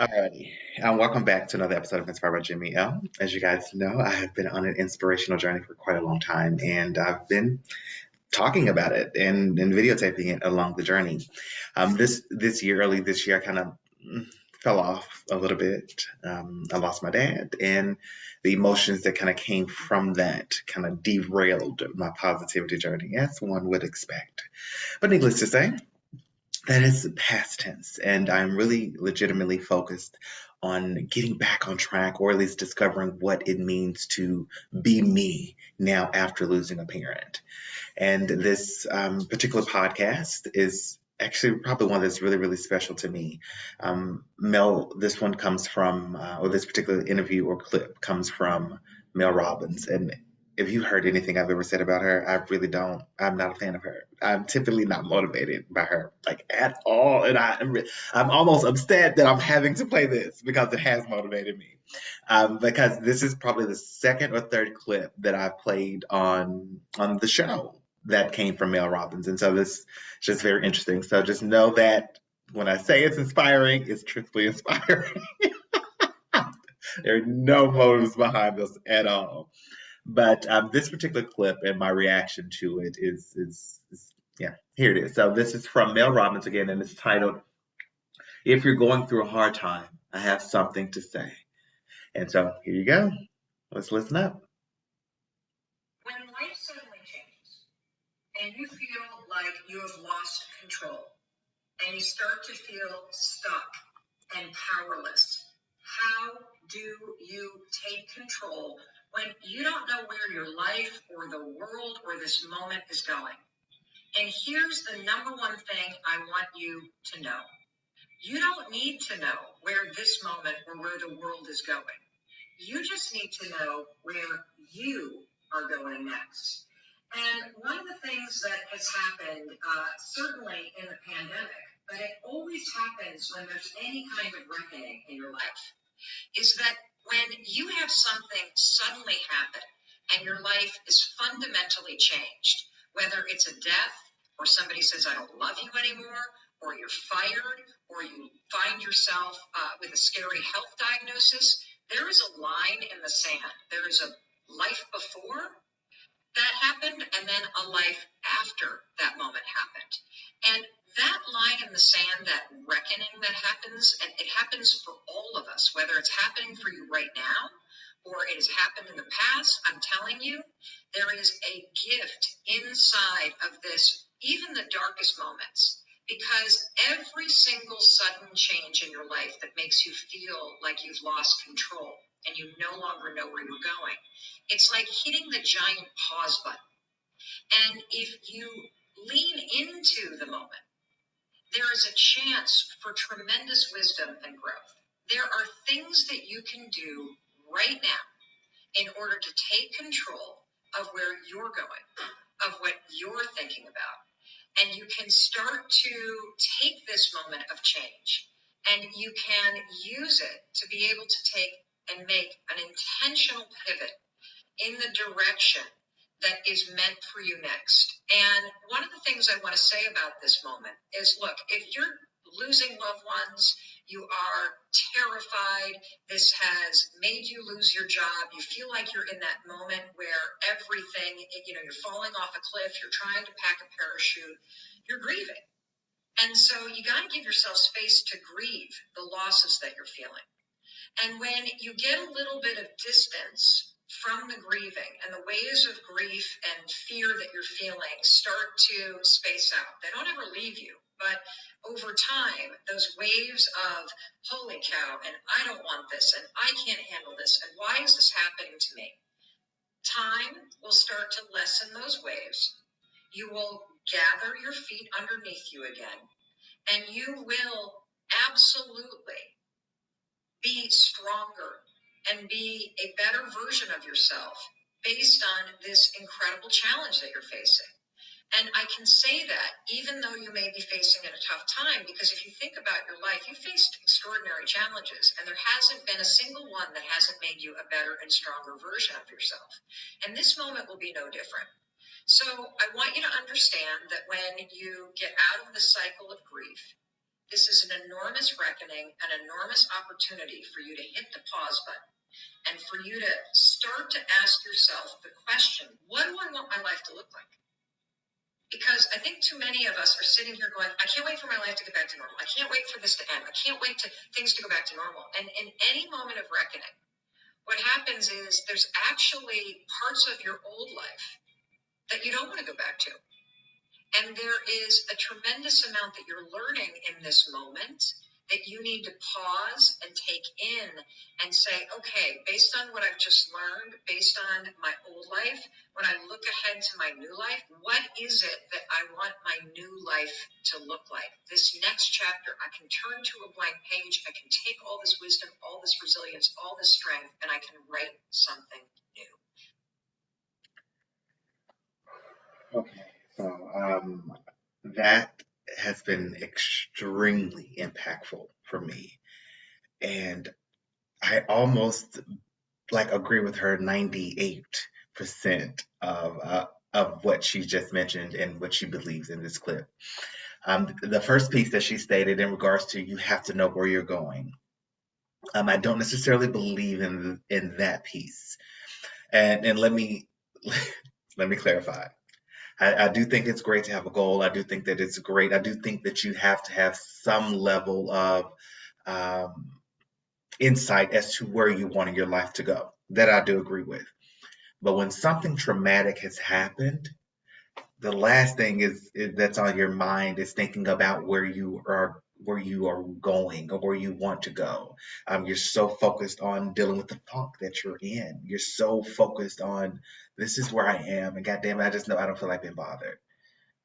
Alrighty, welcome back to another episode of Inspired by Jimmy L. As you guys know, I have been on an inspirational journey for quite a long time, and I've been talking about it and videotaping it along the journey. This year, early this year, I kind of fell off a little bit. I lost my dad, and the emotions that kind of came from that kind of derailed my positivity journey, as one would expect. But needless to say, that is past tense, and I'm really legitimately focused on getting back on track, or at least discovering what it means to be me now after losing a parent. And this particular podcast is actually probably one that's really, really special to me. Mel, this one comes from, or this particular interview or clip comes from Mel Robbins. And if you heard anything I've ever said about her, I really don't. I'm not a fan of her. I'm typically not motivated by her, like at all. And I'm almost upset that I'm having to play this because it has motivated me. Because this is probably the second or third clip that I've played on the show that came from Mel Robbins, and so this is just very interesting. So just know that when I say it's inspiring, it's truthfully inspiring. There are no motives behind this at all. But this particular clip and my reaction to it is yeah, here it is. So this is from Mel Robbins again, and it's titled "If You're Going Through a Hard Time, I Have Something to Say." And so here you go. Let's listen up. When life suddenly changes and you feel like you have lost control and you start to feel stuck and powerless, how do you take control when you don't know where your life or the world or this moment is going? And here's the number one thing I want you to know. You don't need to know where this moment or where the world is going. You just need to know where you are going next. And one of the things that has happened, certainly in the pandemic, but it always happens when there's any kind of reckoning in your life, is that when you have something suddenly happen and your life is fundamentally changed, whether it's a death or somebody says, I don't love you anymore, or you're fired, or you find yourself with a scary health diagnosis, there is a line in the sand. There is a life before that happened and then a life after that moment happened. And that line in the sand, that reckoning that happens, and it happens for all of us, whether it's happening for you right now or it has happened in the past, I'm telling you, there is a gift inside of this, even the darkest moments, because every single sudden change in your life that makes you feel like you've lost control and you no longer know where you're going, it's like hitting the giant pause button. And if you lean into the moment, there is a chance for tremendous wisdom and growth. There are things that you can do right now in order to take control of where you're going, of what you're thinking about. And you can start to take this moment of change and you can use it to be able to take and make an intentional pivot in the direction that is meant for you next. And one of the things I want to say about this moment is, look, if you're losing loved ones, you are terrified, this has made you lose your job, you feel like you're in that moment where everything, you're falling off a cliff, you're trying to pack a parachute, you're grieving. And so you got to give yourself space to grieve the losses that you're feeling. And when you get a little bit of distance from the grieving and the waves of grief and fear that you're feeling start to space out, they don't ever leave you. But over time, those waves of, holy cow, and I don't want this, and I can't handle this, and why is this happening to me? Time will start to lessen those waves. You will gather your feet underneath you again, and you will absolutely be stronger and be a better version of yourself based on this incredible challenge that you're facing. And I can say that even though you may be facing a tough time, because if you think about your life, you faced extraordinary challenges, and there hasn't been a single one that hasn't made you a better and stronger version of yourself. And this moment will be no different. So I want you to understand that when you get out of the cycle of grief, This is an enormous reckoning, an enormous opportunity for you to hit the pause button and for you to start to ask yourself the question, what do I want my life to look like? Because I think too many of us are sitting here going, I can't wait for my life to get back to normal. I can't wait for this to end. I can't wait to things to go back to normal. And in any moment of reckoning, what happens is there's actually parts of your old life that you don't want to go back to. And there is a tremendous amount that you're learning in this moment that you need to pause and take in and say, okay, based on what I've just learned, based on my old life, when I look ahead to my new life, what is it that I want my new life to look like? This next chapter, I can turn to a blank page. I can take all this wisdom, all this resilience, all this strength, and I can write something new. Okay, so that has been extremely impactful for me, and I almost like agree with her 98% of what she just mentioned and what she believes in this clip. The first piece that she stated in regards to you have to know where you're going. I don't necessarily believe in that piece, and let me let me clarify. I do think it's great to have a goal. I do think that it's great. I do think that you have to have some level of um, insight as to where you want your life to go. That I do agree with. But when something traumatic has happened, the last thing that's on your mind is thinking about where you are going or where you want to go. You're so focused on dealing with the funk that you're in. You're so focused on this is where I am, and goddamn it, I just know I don't feel like being bothered.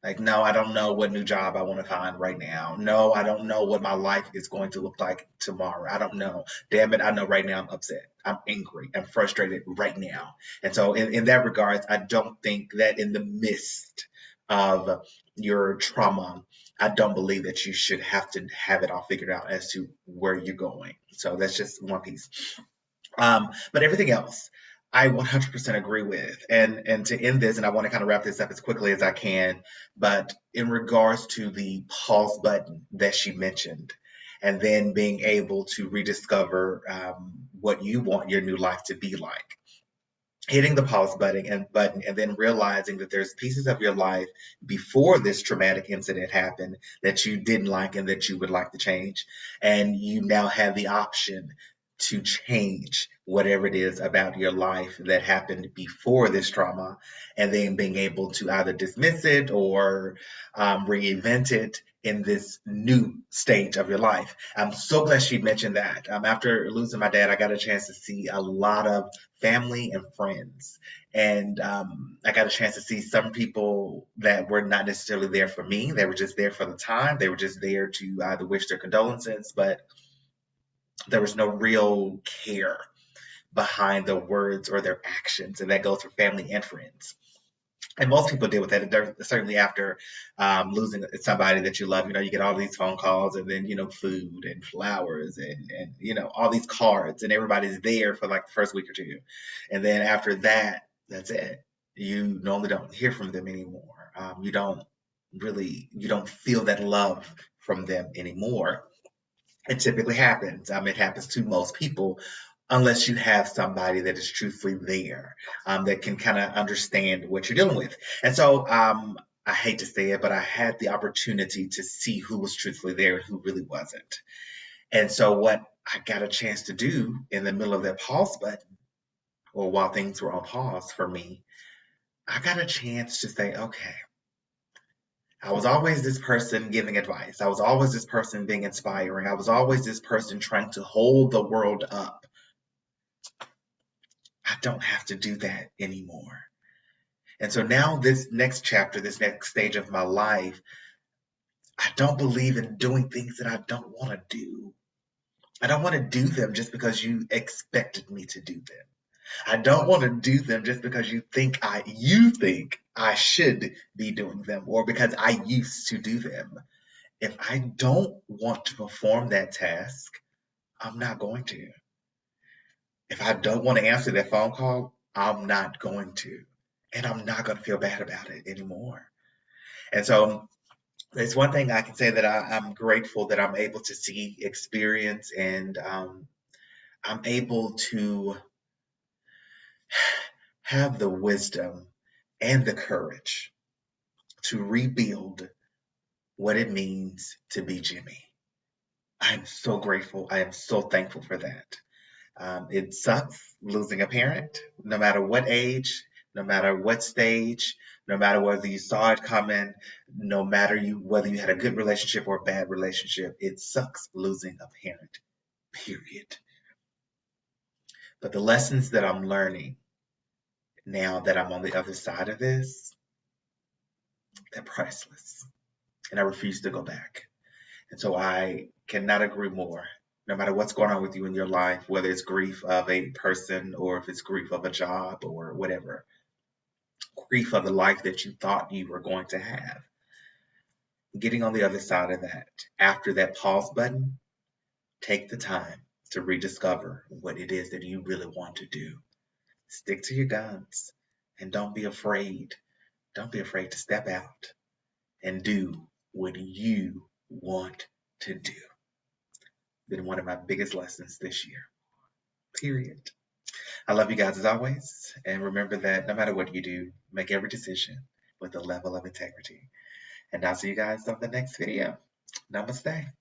Like, no, I don't know what new job I want to find right now. No, I don't know what my life is going to look like tomorrow. I don't know. Damn it, I know right now I'm upset. I'm angry. I'm frustrated right now. And so, in that regards, I don't think that in the midst of your trauma, I don't believe that you should have to have it all figured out as to where you're going. So, that's just one piece. But everything else, I 100% agree with. And to end this, and I want to kind of wrap this up as quickly as I can, but in regards to the pause button that she mentioned, and then being able to rediscover what you want your new life to be like. Hitting the pause button and then realizing that there's pieces of your life before this traumatic incident happened that you didn't like and that you would like to change. And you now have the option to change whatever it is about your life that happened before this trauma, and then being able to either dismiss it or reinvent it in this new stage of your life. I'm so glad she mentioned that. After losing my dad, I got a chance to see a lot of family and friends. And I got a chance to see some people that were not necessarily there for me. They were just there for the time. They were just there to either wish their condolences, but there was no real care behind the words or their actions. And that goes for family and friends. And most people deal with that. Certainly after losing somebody that you love, you get all these phone calls and then, food and flowers and all these cards and everybody's there for like the first week or two. And then after that, that's it. You normally don't hear from them anymore. You don't feel that love from them anymore. It typically happens. It happens to most people unless you have somebody that is truthfully there, that can kind of understand what you're dealing with. And so I hate to say it, but I had the opportunity to see who was truthfully there and who really wasn't. And so what I got a chance to do in the middle of that pause button, or while things were on pause for me, I got a chance to say, okay, I was always this person giving advice. I was always this person being inspiring. I was always this person trying to hold the world up. I don't have to do that anymore. And so now, this next chapter, this next stage of my life, I don't believe in doing things that I don't want to do. I don't want to do them just because you expected me to do them. I don't want to do them just because you think I should be doing them, or because I used to do them. If I don't want to perform that task, I'm not going to. If I don't want to answer that phone call, I'm not going to. And I'm not going to feel bad about it anymore. And so It's one thing I can say that I'm grateful that I'm able to see, experience, and I'm able to have the wisdom and the courage to rebuild what it means to be Jimmy. I'm so grateful. I am so thankful for that. It sucks losing a parent, no matter what age, no matter what stage, no matter whether you saw it coming, no matter whether you had a good relationship or a bad relationship. It sucks losing a parent, period. But the lessons that I'm learning now that I'm on the other side of this, they're priceless. And I refuse to go back. And so I cannot agree more. No matter what's going on with you in your life, whether it's grief of a person or if it's grief of a job or whatever, grief of the life that you thought you were going to have, getting on the other side of that, after that pause button, take the time to rediscover what it is that you really want to do. Stick to your guns and don't be afraid. Don't be afraid to step out and do what you want to do. Been one of my biggest lessons this year. Period. I love you guys as always. And remember that no matter what you do, make every decision with a level of integrity. And I'll see you guys on the next video. Namaste.